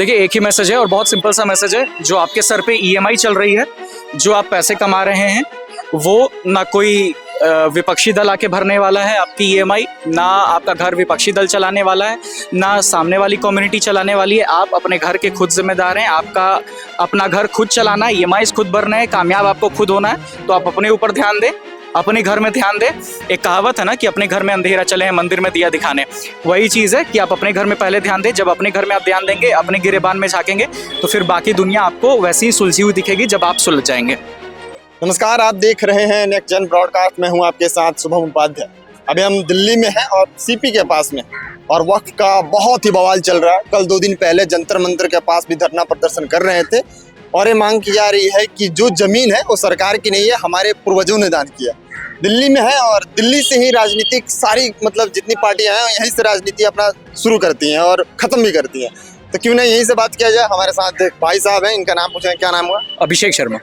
देखिए एक ही मैसेज है और बहुत सिंपल सा मैसेज है। जो आपके सर पे ईएमआई चल रही है, जो आप पैसे कमा रहे हैं, वो ना कोई विपक्षी दल आके भरने वाला है आपकी ईएमआई, ना आपका घर विपक्षी दल चलाने वाला है, ना सामने वाली कम्युनिटी चलाने वाली है। आप अपने घर के खुद जिम्मेदार हैं। आपका अपना घर खुद चलाना है, ईएमआई खुद भरना है, कामयाब आपको खुद होना है। तो आप अपने ऊपर ध्यान दें, अपने घर में ध्यान दें। एक कहावत है ना कि अपने घर में अंधेरा चले हैं मंदिर में दिया दिखाने, वही चीज़ है कि आप अपने घर में पहले ध्यान दें। जब अपने घर में आप ध्यान देंगे, अपने गिरेबान में झांकेंगे, तो फिर बाकी दुनिया आपको वैसे ही सुलझी हुई दिखेगी जब आप सुलझ जाएंगे। नमस्कार, आप देख रहे हैं नेक्स्ट जन ब्रॉडकास्ट में हूं आपके साथ शुभम उपाध्याय। अभी हम दिल्ली में हैं और सीपी के पास में, और वक्त का बहुत ही बवाल चल रहा है। कल 2 दिन पहले जंतर मंतर के पास भी धरना प्रदर्शन कर रहे थे और ये मांग की जा रही है कि जो जमीन है वो सरकार की नहीं है, हमारे पूर्वजों ने दान किया। दिल्ली में है और दिल्ली से ही राजनीतिक सारी जितनी पार्टियां हैं यहीं से राजनीति अपना शुरू करती हैं और खत्म भी करती हैं। तो क्यों ना यहीं से बात किया जाए। हमारे साथ एक भाई साहब हैं, इनका नाम पूछें, क्या नाम हुआ? अभिषेक शर्मा।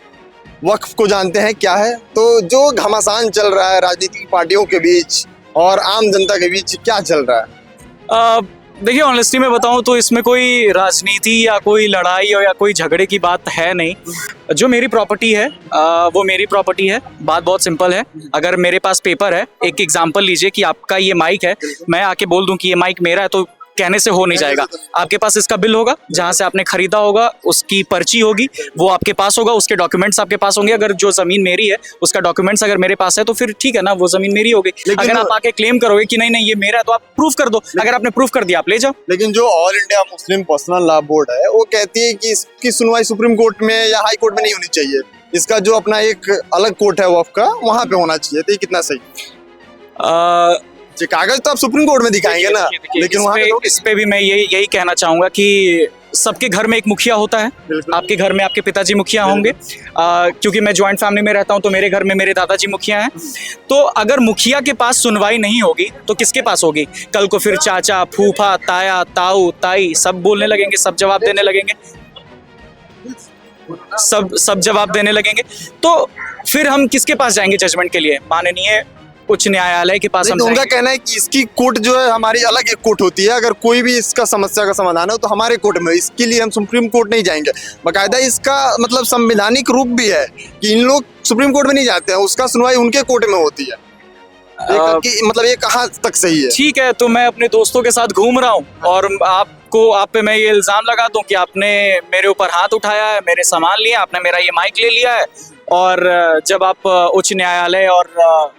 वक्फ को जानते हैं क्या है, तो जो घमासान चल रहा है राजनीतिक पार्टियों के बीच और आम जनता के बीच, क्या चल रहा है? देखिए ऑनेस्टली मैं बताऊं तो इसमें कोई राजनीति या कोई लड़ाई या कोई झगड़े की बात है नहीं। जो मेरी प्रॉपर्टी है वो मेरी प्रॉपर्टी है। बात बहुत सिंपल है। अगर मेरे पास पेपर है, एक एग्जांपल लीजिए कि आपका ये माइक है, मैं आके बोल दूं कि ये माइक मेरा है, तो कहने से हो नहीं जाएगा। आपके पास इसका बिल होगा, जहां से आपने खरीदा होगा, उसकी पर्ची होगी, वो आपके पास होगा, उसके डॉक्यूमेंट्स आपके पास होंगे। अगर जो जमीन मेरी है उसका डॉक्यूमेंट्स अगर मेरे पास है तो फिर ठीक है ना, वो जमीन मेरी होगी। अगर आप आके क्लेम करोगे कि नहीं नहीं ये मेरा है, तो आप प्रूफ कर दो। अगर आपने प्रूफ कर दिया, आप ले जाओ। लेकिन जो all India Muslim personal law board है वो कहती है कि इसकी सुनवाई सुप्रीम कोर्ट में या हाई कोर्ट में नहीं होनी चाहिए। इसका जो अपना एक अलग कोर्ट है वक्फ का, वहां पे होना चाहिए। तो ये कितना सही? कागज तो आप सुप्रीम कोर्ट में दिखाएंगे ना, लेकिन वहाँ पे इस पे भी मैं यही कहना चाहूंगा कि सबके घर में एक मुखिया होता है। आपके घर में आपके पिताजी मुखिया होंगे, क्योंकि मैं ज्वाइंट फैमिली में रहता हूं, तो मेरे घर में मेरे दादाजी मुखिया हैं। तो अगर मुखिया के पास सुनवाई नहीं होगी तो किसके पास होगी? कल को फिर चाचा, फूफा, ताया, ताऊ, ताई सब बोलने लगेंगे, सब जवाब देने लगेंगे, सब जवाब देने लगेंगे। तो फिर हम किसके पास जाएंगे जजमेंट के लिए? माननीय उच्च न्यायालय के पास हम उनका कहना है कि इसकी कोर्ट जो है हमारी अलग एक कोर्ट होती है। अगर कोई भी इसका समस्या का समाधान हो तो हमारे कोर्ट में, इसके लिए हम सुप्रीम कोर्ट नहीं जाएंगे। बाकायदा इसका संवैधानिक रूप भी है कि इन लोग सुप्रीम कोर्ट में नहीं जाते हैं, उसका सुनवाई उनके कोर्ट में होती है। ये कहाँ तक सही है? ठीक है, तो मैं अपने दोस्तों के साथ घूम रहा हूँ और आप पे मैं ये इल्जाम लगा दूं कि आपने मेरे ऊपर हाथ उठाया है, मेरे सामान लिया, आपने मेरा ये माइक ले लिया है। और जब आप उच्च न्यायालय और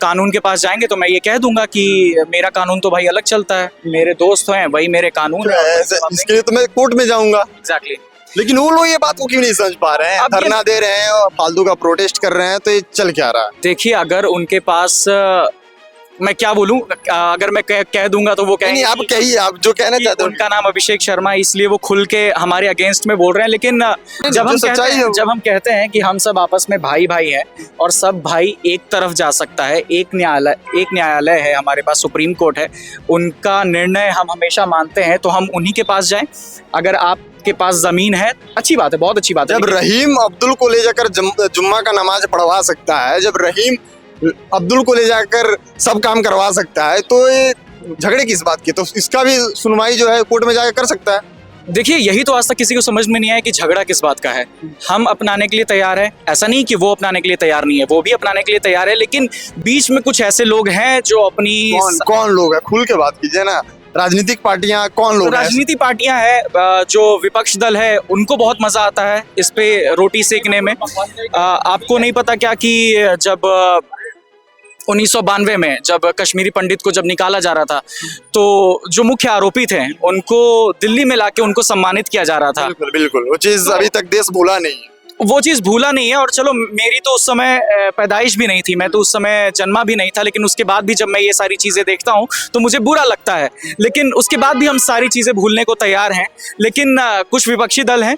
कानून के पास जाएंगे तो मैं ये कह दूंगा कि मेरा कानून तो भाई अलग चलता है, मेरे दोस्त हैं, वही मेरे कानून है। इसके लिए तो मैं कोर्ट में जाऊंगा। एग्जैक्टली। लेकिन वो लोग ये बात को क्यों नहीं समझ पा रहे हैं? धरना दे रहे हैं और फालतू का प्रोटेस्ट कर रहे हैं, तो ये चल क्या रहा है? देखिए अगर उनके पास मैं क्या बोलूं, अगर मैं कह दूंगा तो वो कहेंगे। नहीं, आप कहिए, आप जो कहना चाहते हो। उनका नाम अभिषेक शर्मा, इसलिए वो खुल के हमारे अगेंस्ट में बोल रहे हैं। लेकिन जब हम कहते हैं कि हम सब आपस में भाई भाई हैं और सब भाई एक तरफ जा सकता है, एक न्यायालय है हमारे पास, सुप्रीम कोर्ट है, उनका निर्णय हम हमेशा मानते हैं, तो हम उन्हीं के पास जाएं। अगर आपके पास जमीन है, अच्छी बात है, बहुत अच्छी बात है। जब रहीम अब्दुल को ले जाकर जुम्मा का नमाज पढ़वा सकता है, जब रहीम अब्दुल को ले जाकर सब काम करवा सकता है, तो ये झगड़े किस बात की? तो इसका भी सुनवाई जो है कोर्ट में जाकर कर सकता है। देखिए यही तो आज तक किसी को समझ में नहीं आया कि झगड़ा किस बात का है। हम अपनाने के लिए तैयार है, ऐसा नहीं कि वो अपनाने के लिए तैयार नहीं है, वो भी अपनाने के लिए तैयार है। लेकिन बीच में कुछ ऐसे लोग हैं जो अपनी कौन लोग हैं? खुल के बात कीजिए ना। राजनीतिक पार्टियां कौन लोग? राजनीतिक पार्टियां हैं, जो विपक्ष दल है, उनको बहुत मजा आता है इस पे रोटी सेकने में। आपको नहीं पता क्या कि जब 1992 में जब कश्मीरी पंडित को जब निकाला जा रहा था, तो जो मुख्य आरोपी थे उनको दिल्ली में लाके उनको सम्मानित किया जा रहा था। बिल्कुल बिल्कुल, वो चीज अभी तक देश भूला नहीं है। वो चीज़ भूला नहीं है। और चलो मेरी तो उस समय पैदाइश भी नहीं थी, मैं तो उस समय जन्मा भी नहीं था, लेकिन उसके बाद भी जब मैं ये सारी चीज़ें देखता हूँ तो मुझे बुरा लगता है। लेकिन उसके बाद भी हम सारी चीज़ें भूलने को तैयार हैं। लेकिन कुछ विपक्षी दल हैं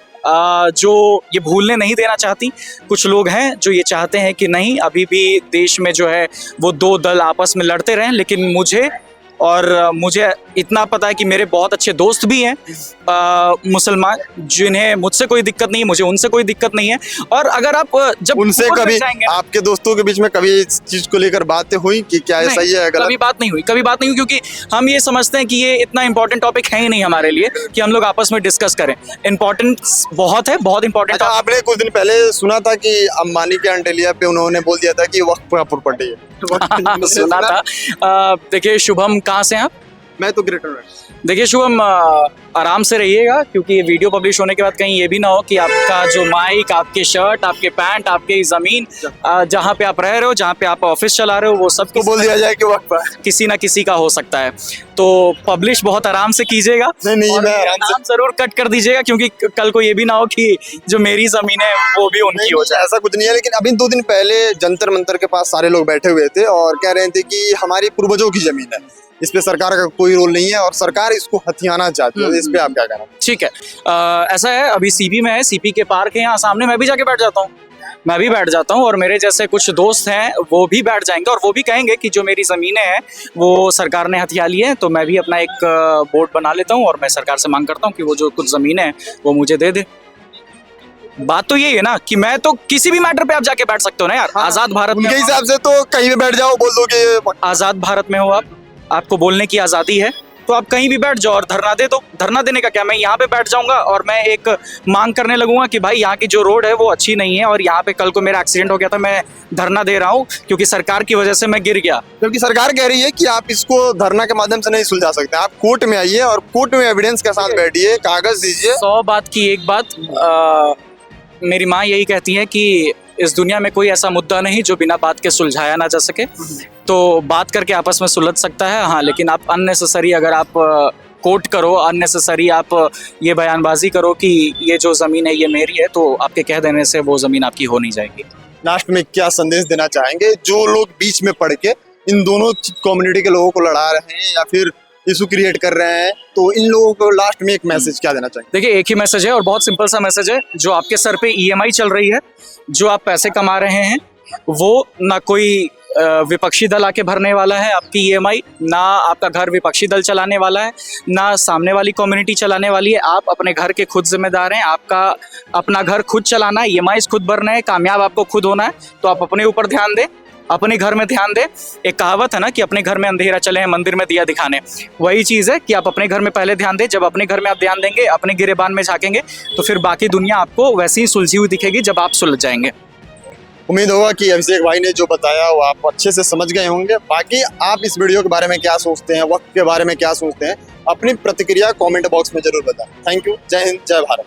जो ये भूलने नहीं देना चाहती। कुछ लोग हैं जो ये चाहते हैं कि नहीं, अभी भी देश में जो है वो 2 दल आपस में लड़ते रहें। लेकिन मुझे और मुझे इतना पता है कि मेरे बहुत अच्छे दोस्त भी हैं मुसलमान, जिन्हें मुझसे कोई दिक्कत नहीं है, मुझे उनसे कोई दिक्कत नहीं है। और अगर आप जब उनसे ऊपर कभी तक जाएंगे, आपके दोस्तों के बीच में कभी इस चीज को लेकर बातें हुई कि क्या ये सही है, गलत? कभी बात नहीं हुई, कभी बात नहीं हुई, क्योंकि हम ये समझते हैं कि ये इतना इंपॉर्टेंट टॉपिक है ही नहीं हमारे लिए कि हम लोग आपस में डिस्कस करें। इंपॉर्टेंस बहुत है, बहुत इंपॉर्टेंट। अच्छा, आपने कुछ दिन पहले सुना था कि अंबानी के अंटेलिया पे उन्होंने बोल दिया था कि वक्त का प्रॉपर्टी है। सुना था। देखिए शुभम, कहाँ से हैं आप? मैं तो ग्रेटर नोएडा। देखिए शुभम, आराम से रहिएगा, क्योंकि ये वीडियो पब्लिश होने के बाद कहीं ये भी ना हो कि आपका जो माइक, आपके शर्ट, आपके पैंट, आपकी ज़मीन, जहाँ पे आप रह रहे हो, जहाँ पे आप ऑफिस चला रहे हो, वो सब तो बोल दिया जाए कि वक्त पर किसी ना किसी का हो सकता है। तो पब्लिश बहुत आराम से कीजिएगा। नहीं, और मैं आराम से नाम जरूर कट कर दीजिएगा, क्योंकि कल को ये भी ना हो कि जो मेरी जमीन है वो भी उनकी हो जाए। ऐसा कुछ नहीं है। लेकिन अभी 2 दिन पहले जंतर मंतर के पास सारे लोग बैठे हुए थे और कह रहे थे कि हमारी पूर्वजों की जमीन है, इस पे सरकार का कोई रोल नहीं है और सरकार इसको हथियाना चाहती है। इस पे आप क्या कहना? ठीक है, ऐसा है, अभी सीपी में है, सीपी के पार्क है यहाँ सामने, मैं भी जाके बैठ जाता हूँ, मैं भी बैठ जाता हूँ, और मेरे जैसे कुछ दोस्त हैं वो भी बैठ जाएंगे, और वो भी कहेंगे कि जो मेरी ज़मीनें हैं वो सरकार ने हथिया ली है। तो मैं भी अपना एक बोर्ड बना लेता हूँ और मैं सरकार से मांग करता हूँ कि वो जो कुछ ज़मीनें हैं वो मुझे दे दे। बात तो यही है ना कि मैं तो किसी भी मैटर पे आप जाके बैठ सकते हो ना यार। आज़ाद भारत में उनके हिसाब से तो कहीं भी बैठ जाओ, बोल दो कि आज़ाद भारत में हो आप, आपको बोलने की आज़ादी है, तो आप कहीं भी बैठ जाओ और धरना दे दो। धरना देने का क्या, मैं यहाँ पे बैठ जाऊंगा और मैं एक मांग करने लगूंगा कि भाई यहाँ की जो रोड है वो अच्छी नहीं है, और यहाँ पे कल को मेरा एक्सीडेंट हो गया था, मैं धरना दे रहा हूँ क्योंकि सरकार की वजह से मैं गिर गया। जबकि सरकार कह रही है कि आप इसको धरना के माध्यम से नहीं सुलझा सकते, आप कोर्ट में आइए और कोर्ट में एविडेंस के साथ बैठिए, कागज दीजिए। 100 बात की एक बात, मेरी माँ यही कहती है कि इस दुनिया में कोई ऐसा मुद्दा नहीं जो बिना बात के सुलझाया ना जा सके। तो बात करके आपस में सुलझ सकता है, हाँ, लेकिन आप अननेसेसरी अगर आप कोर्ट करो, अननेसेसरी आप ये बयानबाजी करो कि ये जो ज़मीन है ये मेरी है, तो आपके कह देने से वो ज़मीन आपकी हो नहीं जाएगी। लास्ट में क्या संदेश देना चाहेंगे जो लोग बीच में पड़ के इन दोनों कम्युनिटी के लोगों को लड़ा रहे हैं या फिर इशू क्रिएट कर रहे हैं, तो इन लोगों को लास्ट में एक मैसेज क्या देना चाहिए? देखिए, एक ही मैसेज है और बहुत सिंपल सा मैसेज है। जो आपके सर पे ईएमआई चल रही है, जो आप पैसे कमा रहे हैं, वो ना कोई विपक्षी दल आके भरने वाला है आपकी ईएमआई, ना आपका घर विपक्षी दल चलाने वाला है, ना सामने वाली कम्युनिटी चलाने वाली है। आप अपने घर के खुद जिम्मेदार हैं, आपका अपना घर खुद चलाना है, ईएमआई खुद भरना है, कामयाब आपको खुद होना है। तो आप अपने ऊपर ध्यान दें, अपने घर में ध्यान दे। एक कहावत है ना कि अपने घर में अंधेरा चले हैं मंदिर में दिया दिखाने, वही चीज़ है कि आप अपने घर में पहले ध्यान दें। जब अपने घर में आप ध्यान देंगे, अपने गिरेबान में झांकेंगे, तो फिर बाकी दुनिया आपको वैसे ही सुलझी हुई दिखेगी जब आप सुलझ जाएंगे। उम्मीद होगा कि अभिषेक भाई ने जो बताया वो आप अच्छे से समझ गए होंगे। बाकी आप इस वीडियो के बारे में क्या सोचते हैं, वक्त के बारे में क्या सोचते हैं, अपनी प्रतिक्रिया कमेंट बॉक्स में जरूर बताएं। Thank you. जय हिंद, जय भारत।